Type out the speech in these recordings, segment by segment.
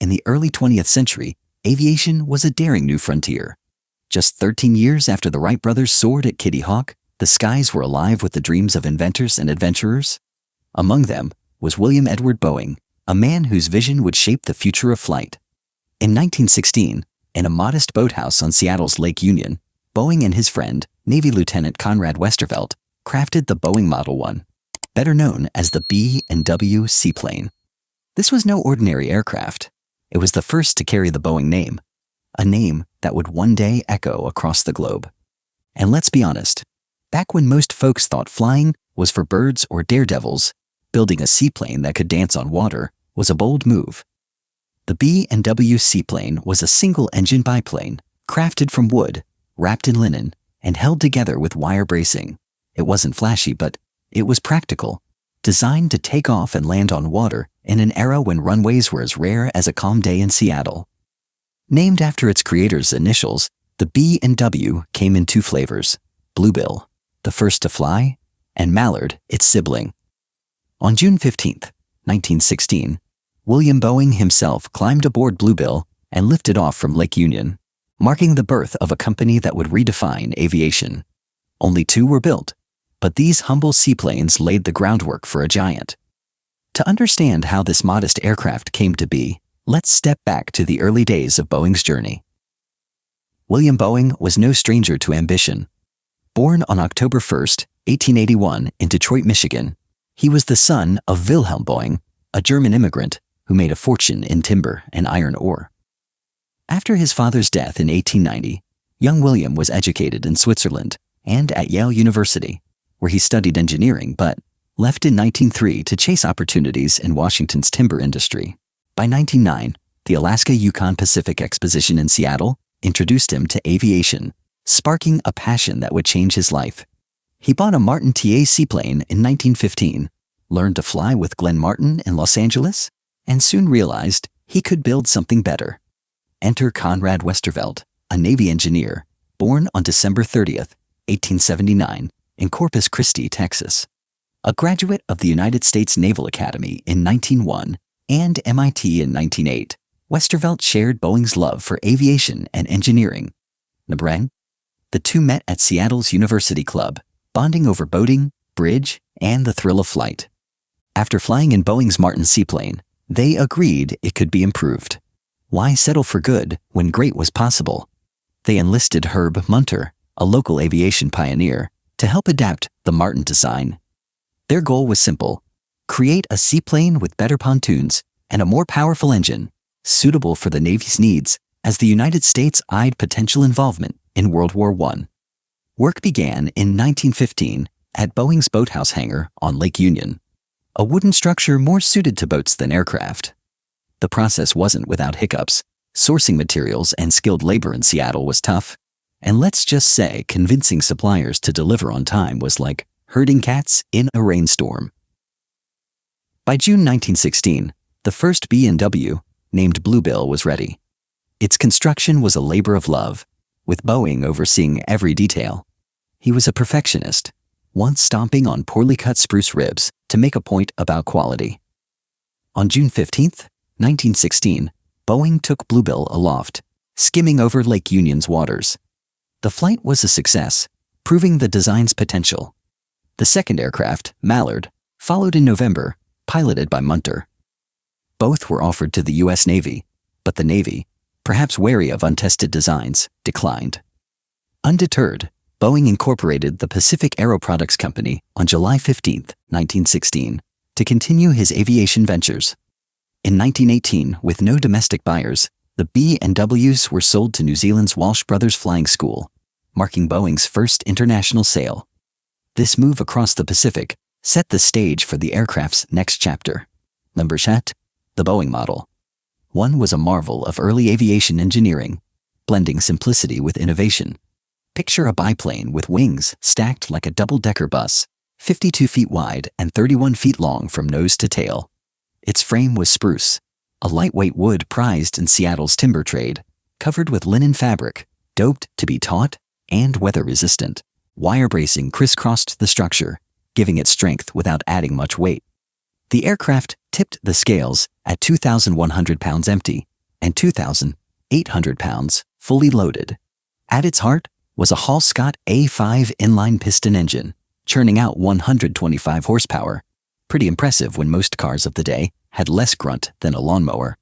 in the early 20th century, aviation was a daring new frontier. Just 13 years after the Wright brothers soared at Kitty Hawk, the skies were alive with the dreams of inventors and adventurers. Among them was William Edward Boeing, a man whose vision would shape the future of flight. In 1916, in a modest boathouse on Seattle's Lake Union, Boeing and his friend, Navy Lieutenant Conrad Westervelt, crafted the Boeing Model 1, better known as the B&W Seaplane. This was no ordinary aircraft. It was the first to carry the Boeing name, a name that would one day echo across the globe. And let's be honest, back when most folks thought flying was for birds or daredevils, building a seaplane that could dance on water was a bold move. The B&W Seaplane was a single-engine biplane, crafted from wood, wrapped in linen, and held together with wire bracing. It wasn't flashy, but it was practical, designed to take off and land on water in an era when runways were as rare as a calm day in Seattle. Named after its creator's initials, the B&W came in two flavors: Bluebill, the first to fly, and Mallard, its sibling. On June 15, 1916, William Boeing himself climbed aboard Bluebill and lifted off from Lake Union, marking the birth of a company that would redefine aviation. Only two were built, but these humble seaplanes laid the groundwork for a giant. To understand how this modest aircraft came to be, let's step back to the early days of Boeing's journey. William Boeing was no stranger to ambition. Born on October 1, 1881, in Detroit, Michigan, he was the son of Wilhelm Boeing, a German immigrant who made a fortune in timber and iron ore. After his father's death in 1890, young William was educated in Switzerland and at Yale University, where he studied engineering but left in 1903 to chase opportunities in Washington's timber industry. By 1909, the Alaska-Yukon Pacific Exposition in Seattle introduced him to aviation, sparking a passion that would change his life. He bought a Martin TA seaplane in 1915, learned to fly with Glenn Martin in Los Angeles, and soon realized he could build something better. Enter Conrad Westervelt, a Navy engineer, born on December 30, 1879, in Corpus Christi, Texas. A graduate of the United States Naval Academy in 1901 and MIT in 1908, Westervelt shared Boeing's love for aviation and engineering. The two met at Seattle's University Club, bonding over boating, bridge, and the thrill of flight. After flying in Boeing's Martin seaplane, they agreed it could be improved. Why settle for good when great was possible? They enlisted Herb Munter, a local aviation pioneer, to help adapt the Martin design. Their goal was simple: create a seaplane with better pontoons and a more powerful engine, suitable for the Navy's needs as the United States eyed potential involvement in World War I. Work began in 1915 at Boeing's boathouse hangar on Lake Union, a wooden structure more suited to boats than aircraft. The process wasn't without hiccups. Sourcing materials and skilled labor in Seattle was tough, and let's just say convincing suppliers to deliver on time was like herding cats in a rainstorm. By June 1916, the first B&W, named Bluebill, was ready. Its construction was a labor of love, with Boeing overseeing every detail. He was a perfectionist, once stomping on poorly cut spruce ribs to make a point about quality. On June 15, 1916, Boeing took Bluebill aloft, skimming over Lake Union's waters. The flight was a success, proving the design's potential. The second aircraft, Mallard, followed in November, piloted by Munter. Both were offered to the U.S. Navy, but the Navy, perhaps wary of untested designs, declined. Undeterred, Boeing incorporated the Pacific Aero Products Company on July 15, 1916, to continue his aviation ventures. In 1918, with no domestic buyers, the B&Ws were sold to New Zealand's Walsh Brothers Flying School, marking Boeing's first international sale. This move across the Pacific set the stage for the aircraft's next chapter. The Boeing model. One was a marvel of early aviation engineering, blending simplicity with innovation. Picture a biplane with wings stacked like a double-decker bus, 52 feet wide and 31 feet long from nose to tail. Its frame was spruce, a lightweight wood prized in Seattle's timber trade, covered with linen fabric, doped to be taut and weather-resistant. Wire bracing crisscrossed the structure, giving it strength without adding much weight. The aircraft tipped the scales at 2,100 pounds empty, and 2,800 pounds, fully loaded. At its heart was a Hall Scott A5 inline piston engine, churning out 125 horsepower. Pretty impressive when most cars of the day had less grunt than a lawnmower.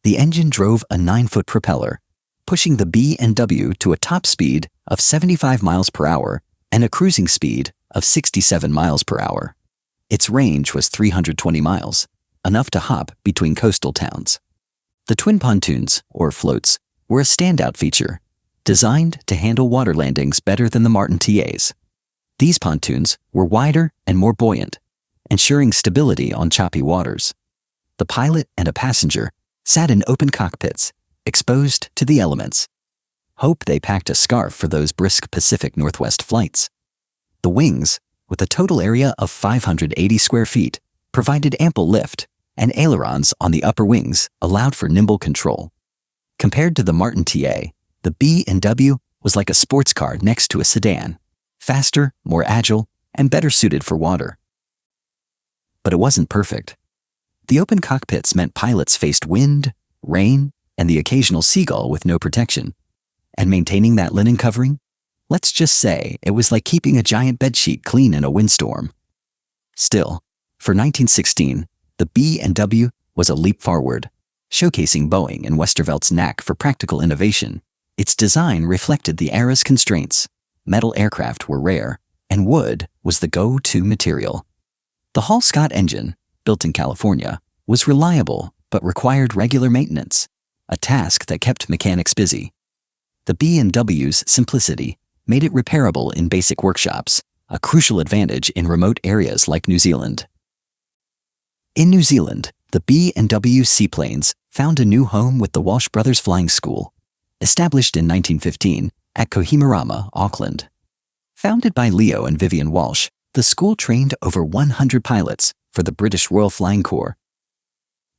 The engine drove a 9-foot propeller, pushing the B&W to a top speed of 75 miles per hour and a cruising speed of 67 miles per hour. Its range was 320 miles, enough to hop between coastal towns. The twin pontoons, or floats, were a standout feature, designed to handle water landings better than the Martin TAs. These pontoons were wider and more buoyant, ensuring stability on choppy waters. The pilot and a passenger sat in open cockpits, exposed to the elements. Hope they packed a scarf for those brisk Pacific Northwest flights. The wings, with a total area of 580 square feet, provided ample lift, and ailerons on the upper wings allowed for nimble control. Compared to the Martin TA, the B&W was like a sports car next to a sedan, faster, more agile, and better suited for water. But it wasn't perfect. The open cockpits meant pilots faced wind, rain, and the occasional seagull with no protection. And maintaining that linen covering? Let's just say it was like keeping a giant bedsheet clean in a windstorm. Still, for 1916, the B&W was a leap forward, showcasing Boeing and Westervelt's knack for practical innovation. Its design reflected the era's constraints. Metal aircraft were rare, and wood was the go-to material. The Hall Scott engine, built in California, was reliable but required regular maintenance, a task that kept mechanics busy. The B&W's simplicity made it repairable in basic workshops, a crucial advantage in remote areas like New Zealand. In New Zealand, the B&W Seaplanes found a new home with the Walsh Brothers Flying School, established in 1915 at Kohimarama, Auckland. Founded by Leo and Vivian Walsh, the school trained over 100 pilots for the British Royal Flying Corps.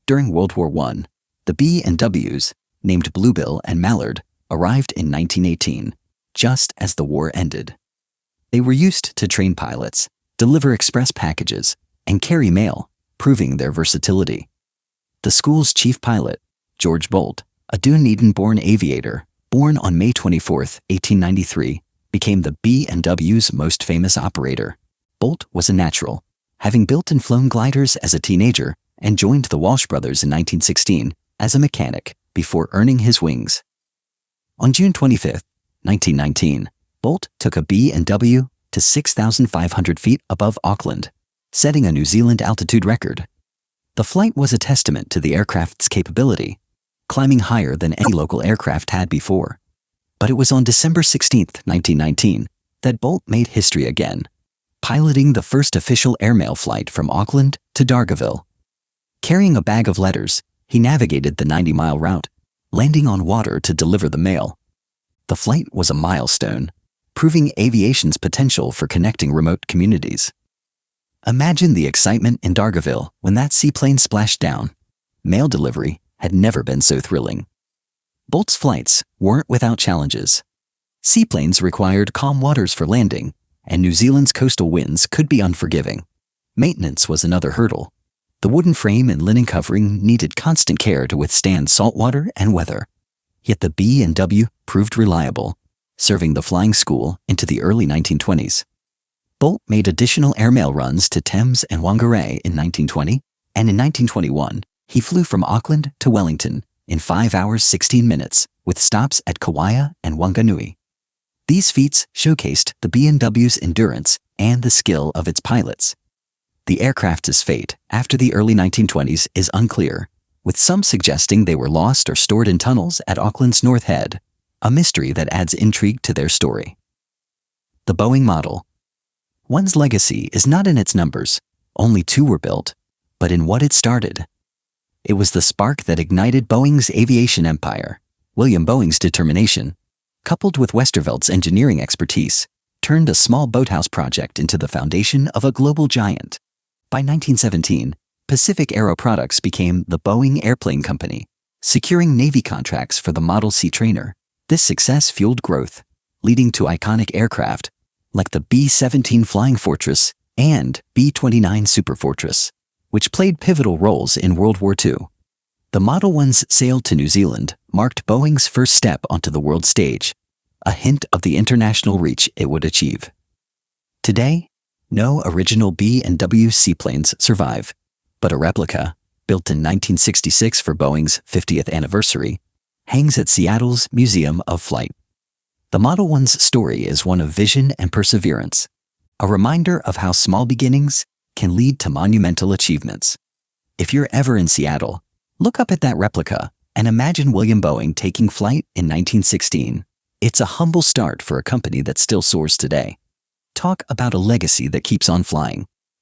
During World War I, the B&Ws, named Bluebill and Mallard, arrived in 1918, just as the war ended. They were used to train pilots, deliver express packages, and carry mail, proving their versatility. The school's chief pilot, George Bolt, a Dunedin-born aviator, born on May 24, 1893, became the B&W's most famous operator. Bolt was a natural, having built and flown gliders as a teenager and joined the Walsh Brothers in 1916 as a mechanic before earning his wings. On June 25, 1919, Bolt took a B&W to 6,500 feet above Auckland, setting a New Zealand altitude record. The flight was a testament to the aircraft's capability, climbing higher than any local aircraft had before. But it was on December 16, 1919, that Bolt made history again, piloting the first official airmail flight from Auckland to Dargaville. Carrying a bag of letters, he navigated the 90-mile route, landing on water to deliver the mail. The flight was a milestone, proving aviation's potential for connecting remote communities. Imagine the excitement in Dargaville when that seaplane splashed down. Mail delivery had never been so thrilling. Bolt's flights weren't without challenges. Seaplanes required calm waters for landing, and New Zealand's coastal winds could be unforgiving. Maintenance was another hurdle. The wooden frame and linen covering needed constant care to withstand saltwater and weather. Yet the B&W proved reliable, serving the flying school into the early 1920s. Bolt made additional airmail runs to Thames and Whangarei in 1920, and in 1921, he flew from Auckland to Wellington in 5 hours 16 minutes, with stops at Kauai and Wanganui. These feats showcased the B&W's endurance and the skill of its pilots. The aircraft's fate after the early 1920s is unclear, with some suggesting they were lost or stored in tunnels at Auckland's North Head, a mystery that adds intrigue to their story. The Boeing model. One's legacy is not in its numbers, only 2 were built, but in what it started. It was the spark that ignited Boeing's aviation empire. William Boeing's determination, coupled with Westervelt's engineering expertise, turned a small boathouse project into the foundation of a global giant. By 1917, Pacific Aero Products became the Boeing Airplane Company, securing Navy contracts for the Model C trainer. This success fueled growth, leading to iconic aircraft like the B-17 Flying Fortress and B-29 Superfortress, which played pivotal roles in World War II. The Model 1's sail to New Zealand marked Boeing's first step onto the world stage, a hint of the international reach it would achieve. Today, no original B and W seaplanes survive, but a replica, built in 1966 for Boeing's 50th anniversary, hangs at Seattle's Museum of Flight. The Model 1's story is one of vision and perseverance, a reminder of how small beginnings can lead to monumental achievements. If you're ever in Seattle, look up at that replica and imagine William Boeing taking flight in 1916. It's a humble start for a company that still soars today. Talk about a legacy that keeps on flying.